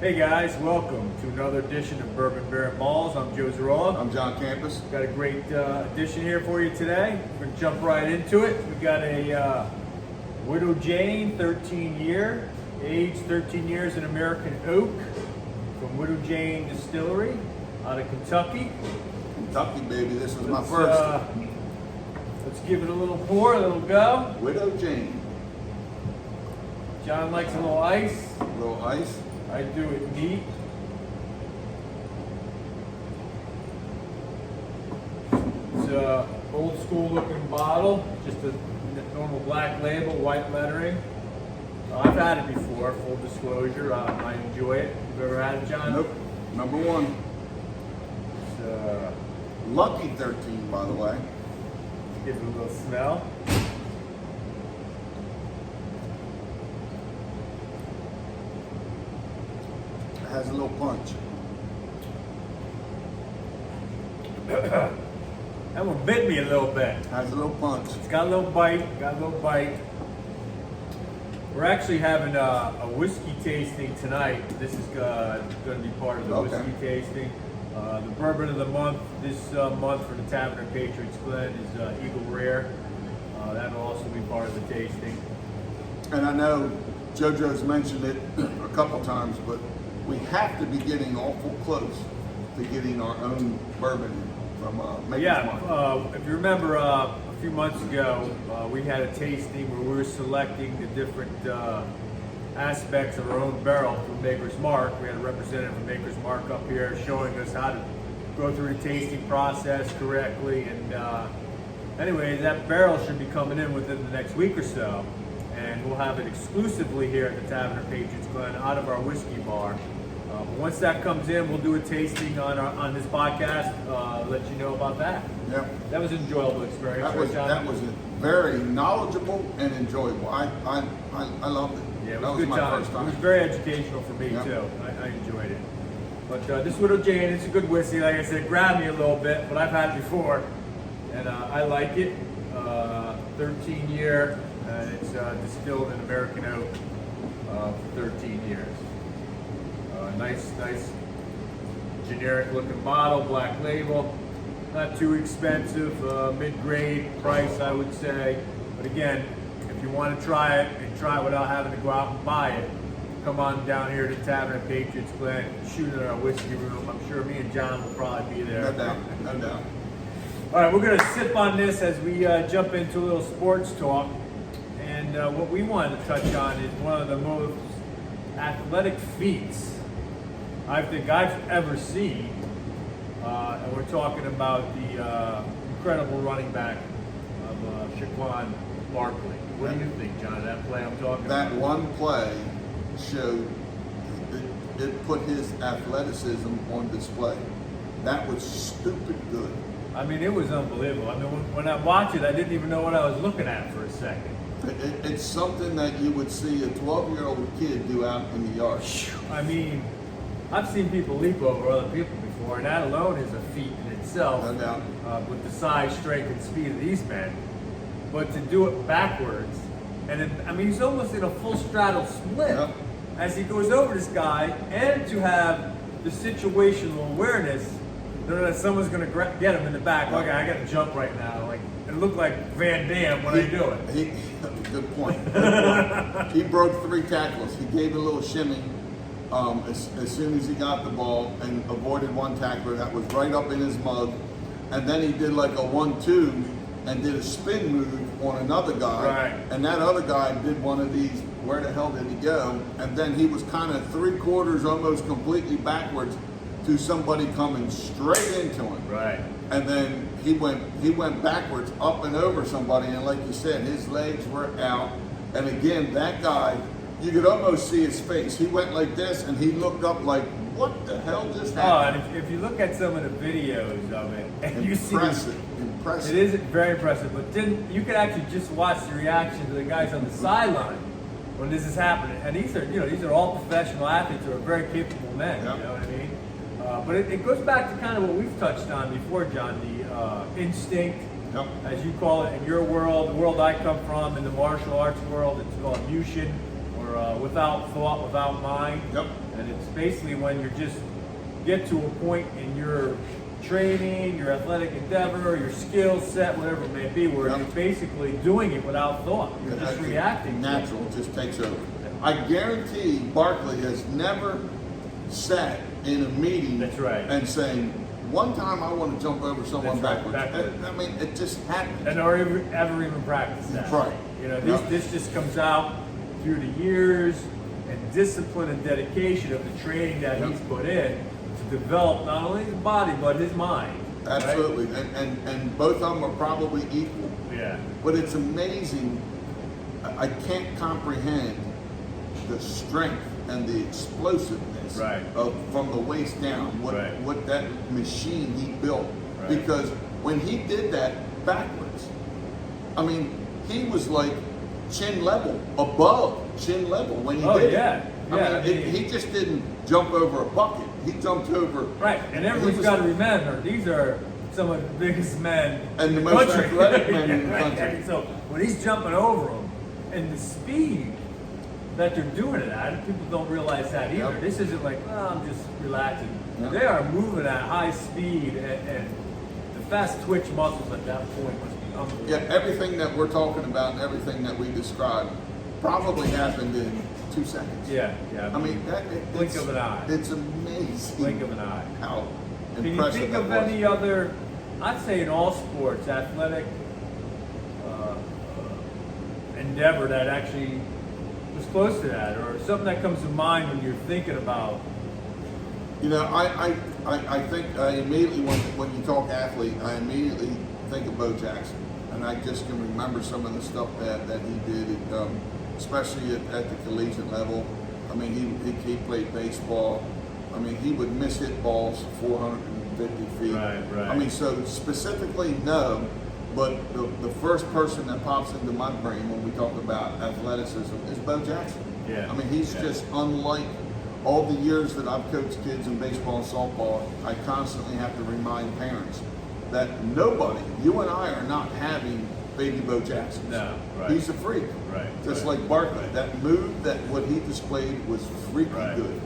Hey guys, welcome to another edition of Bourbon Beer Balls. I'm Joe Zerala. I'm John Campus. Got a great edition here for you today. We're gonna jump right into it. We got a Widow Jane, 13 year, aged 13 years in American oak from Widow Jane Distillery out of Kentucky. Kentucky, baby, this was my first. Let's give it a little pour, a little go. Widow Jane. John likes a little ice. A little ice. I do it neat. It's a old school looking bottle, just a normal black label, white lettering. I've had it before, full disclosure. I enjoy it. You've ever had it, John? Nope. Number one. It's, Lucky 13, by the way. give it a little smell. It has a little punch. That one bit me a little bit. Has a little punch. It's got a little bite, We're actually having a whiskey tasting tonight. This is going to be part of the whiskey tasting. The bourbon of the month this month for the Tavern of Patriots Glen is Eagle Rare. That'll also be part of the tasting. And I know JoJo's mentioned it a couple times, but we have to be getting awful close to getting our own bourbon from Maker's Mark. If you remember a few months ago, we had a tasting where we were selecting the different aspects of our own barrel from Maker's Mark. We had a representative from Maker's Mark up here showing us how to go through the tasting process correctly. And anyway, that barrel should be coming in within the next week or so. And we'll have it exclusively here at the Tavern of Patriots Glen out of our whiskey bar. But once that comes in, we'll do a tasting on this podcast. Let you know about that. Yeah. That was an enjoyable experience. That was very knowledgeable and enjoyable. I loved it. Yeah, it was that a was good my time. first time. It was very educational for me too. I enjoyed it. But this Widow Jane, it's a good whiskey. Like I said, it grabbed me a little bit, but I've had it before, and I like it. 13 year, it's distilled in American oak for 13 years. Nice generic looking bottle, black label. Not too expensive, mid-grade price, I would say. But again, if you want to try it and try it without having to go out and buy it, come on down here to Tavern of Patriots Glen, shoot in our whiskey room. I'm sure me and John will probably be there. No doubt. All right, we're going to sip on this as we jump into a little sports talk. And what we wanted to touch on is one of the most athletic feats I think I've ever seen. And we're talking about the incredible running back of Saquon Barkley. What do you think, John, of that play I'm talking about? That one play showed, it put his athleticism on display. That was stupid good. I mean, it was unbelievable. I mean, when I watched it, I didn't even know what I was looking at for a second. It's something that you would see a 12-year-old kid do out in the yard. I mean, I've seen people leap over other people before, and that alone is a feat in itself. No doubt. With the size, strength, and speed of these men. But to do it backwards, and I mean, he's almost in a full straddle split as he goes over this guy, and to have the situational awareness that someone's going to get him in the back. Okay, I got to jump right now. Like it looked like Van Damme when I do it. Good point. He broke 3 tackles. He gave a little shimmy as soon as he got the ball and avoided one tackler that was right up in his mug. And then he did like a 1-2 and did a spin move on another guy. Right. And that other guy did one of these, where the hell did he go? And then he was kind of 3/4, almost completely backwards to somebody coming straight into him. Right. And then he went backwards up and over somebody, and like you said, his legs were out. And again, that guy, you could almost see his face. He went like this, and he looked up like, what the hell just happened? And if you look at some of the videos of it, and you see impressive. It is very impressive, but then you can actually just watch the reaction to the guys on the sideline when this is happening. And these are all professional athletes who are very capable men. Yep. You know what I mean? But it goes back to kind of what we've touched on before, John, the instinct, as you call it in your world, the world I come from, in the martial arts world, it's called Mushin, or without thought, without mind. Yep. And it's basically when you just get to a point in your training, your athletic endeavor, your skill set, whatever it may be, where Yep. you're basically doing it without thought. You're just Actually, reacting. to it. Natural just takes over. I guarantee Barkley has never sat in a meeting That's right. and saying, one time I want to jump over someone That's right, backwards. backwards. I mean, it just happens. And or ever even practice that. Right. You know, Yep. this just comes out through the years and discipline and dedication of the training that Yep. he's put in to develop not only his body but his mind. right? Absolutely. And both of them are probably equal. Yeah. But it's amazing. I can't comprehend the strength and the explosiveness Right. of from the waist down. Right. What that machine he built. Right. Because when he did that backwards, I mean, he was like chin level, above chin level when he Oh, did yeah. it. Yeah, I mean, he just didn't jump over a bucket. He jumped over. Right. And everyone's got to remember, these are some of the biggest men And in the the most country. athletic men in the Right. country. And so when he's jumping over them and the speed that they're doing it at, people don't realize that either. Yep. This isn't like, oh, I'm just relaxing. Yep. They are moving at high speed, and the fast twitch muscles at that point must be unbelievable. Yeah, everything that we're talking about and everything that we described probably happened in 2 seconds. Yeah. I mean, Blink it's, of an eye. It's amazing. Blink of an eye. How Can you impressive think that of was. any other, I'd say in all sports, athletic endeavor that actually was close to that, or something that comes to mind when you're thinking about? You know, I think I immediately, when you talk athlete, I immediately think of Bo Jackson. And I just can remember some of the stuff that he did, especially at the collegiate level. I mean, he played baseball. I mean, he would miss hit balls 450 feet. Right. I mean, so specifically, no. But the first person that pops into my brain when we talk about athleticism is Bo Jackson. Yeah. I mean, he's just unlike all the years that I've coached kids in baseball and softball. I constantly have to remind parents that nobody, you and I, are not having baby Bo Jackson. No, right. He's a freak. Right, Just right. like Barkley. That move, that what he displayed was freaky Right. good.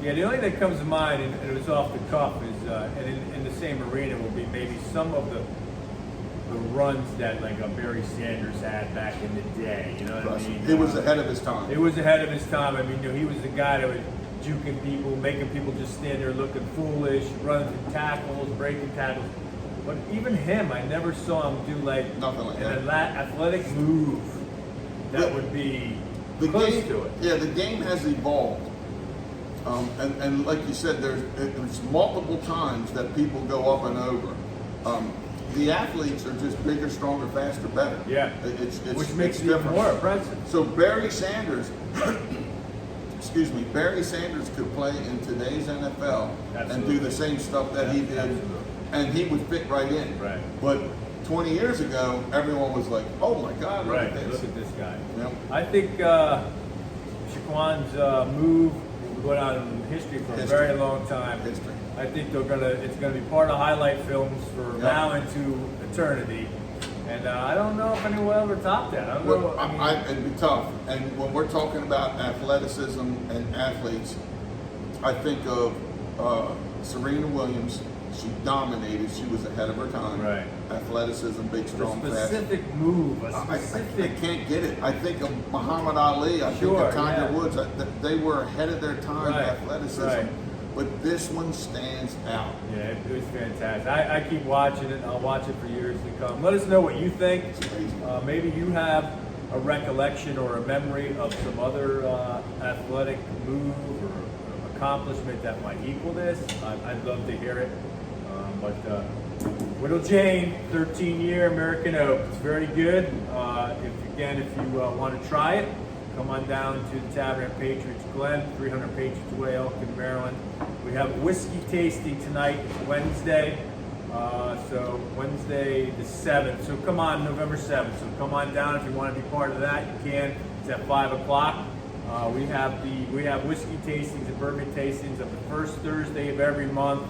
Yeah, the only thing that comes to mind, and it was off the cuff, is, and in the same arena will be maybe some of the runs that like a Barry Sanders had back in the day. You know what I mean? It was ahead of his time. It was ahead of his time. I mean, you know, he was the guy that was juking people, making people just stand there looking foolish, running through tackles, breaking tackles. But even him, I never saw him do like Nothing like an that. athletic move that The- would be The close game, to it. yeah, the game has evolved. And like you said, there's multiple times that people go up and over. The athletes are just bigger, stronger, faster, better. Yeah. It's Which makes it's it even different. more impressive. So Barry Sanders, excuse me, Barry Sanders could play in today's NFL and Absolutely. do the same stuff that he did, Absolutely. and he would fit right in. Right. But 20 years ago, everyone was like, "Oh my God, look Right. at this!" Look at this guy. Yep. I think Saquon's move will go down in history for a History. very long time. History. I think it's gonna be part of highlight films for Yep. now into eternity. And I don't know if anyone will ever top that. I don't know. Well, it'd be tough. And when we're talking about athleticism and athletes, I think of Serena Williams. She dominated. She was ahead of her time. Right. Athleticism, big, a strong, fast. specific move, a I specific. can't get it. I think of Muhammad Ali. I think Sure, of Tiger yeah. Woods. They were ahead of their time Right, athleticism. right. But this one stands out. Yeah, it was fantastic. I keep watching it. I'll watch it for years to come. Let us know what you think. It's amazing. Maybe you have a recollection or a memory of some other athletic move or accomplishment that might equal this. I'd love to hear it. But Widow Jane, 13-year American Oak. It's very good. If you want to try it, come on down to the Tavern at Patriots Glen, 300 Patriots Way, Elkin, Maryland. We have whiskey tasting tonight. It's Wednesday. So Wednesday the 7th. So come on, November 7th. So come on down if you want to be part of that. You can. It's at 5 o'clock. We have whiskey tastings and bourbon tastings of the first Thursday of every month.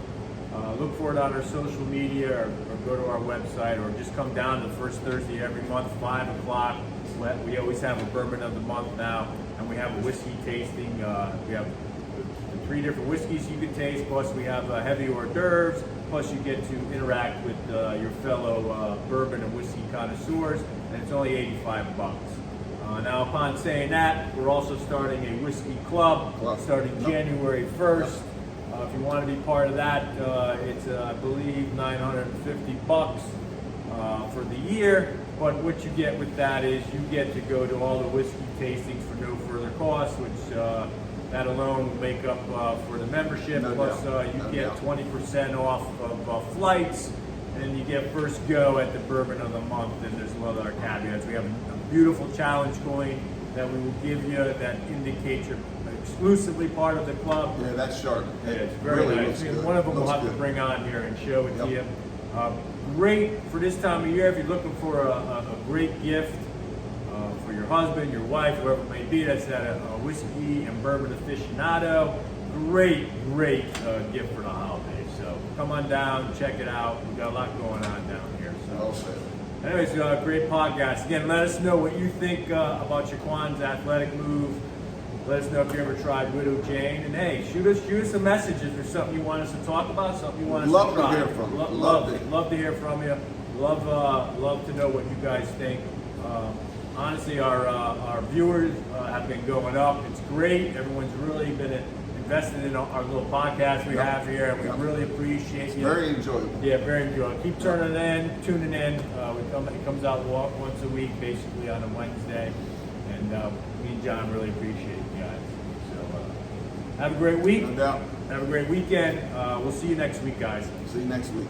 Look for it on our social media or go to our website or just come down the first Thursday every month, 5 o'clock. We always have a bourbon of the month now, and we have a whiskey tasting. We have the 3 different whiskeys you can taste, plus we have heavy hors d'oeuvres, plus you get to interact with your fellow bourbon and whiskey connoisseurs, and it's only $85. Now, upon saying that, we're also starting a whiskey club starting January 1st. If you want to be part of that, it's I believe $950 for the year. But what you get with that is you get to go to all the whiskey tastings for no further cost, which that alone will make up for the membership. Plus, you get 20% off of flights, and you get first go at the bourbon of the month. And there's a lot of other caveats. We have a beautiful challenge coin that we will give you that indicates you're exclusively part of the club. Yeah, that's sharp. Yeah, it's very really nice. And one of them we'll have to bring on here and show it to you. Great for this time of year if you're looking for a great gift for your husband, your wife, whoever it may be. That's a whiskey and bourbon aficionado. Great gift for the holidays. So come on down, check it out. We've got a lot going on down here. So. Well said. Anyways, great podcast. Again, let us know what you think about Saquon's athletic move. Let us know if you ever tried Widow Jane. And hey, shoot us some messages or something you want us to talk about, something you want us Love to try. to hear from you. Love to hear from you. Love to know what you guys think. Honestly, our viewers have been going up. It's great. Everyone's really been invested in our little podcast we have here, and we really appreciate you. Very enjoyable. Yeah, very enjoyable. Keep tuning in. It comes out once a week, basically on a Wednesday, and me and John really appreciate you guys. So have a great week. No doubt. Have a great weekend. We'll see you next week, guys. See you next week.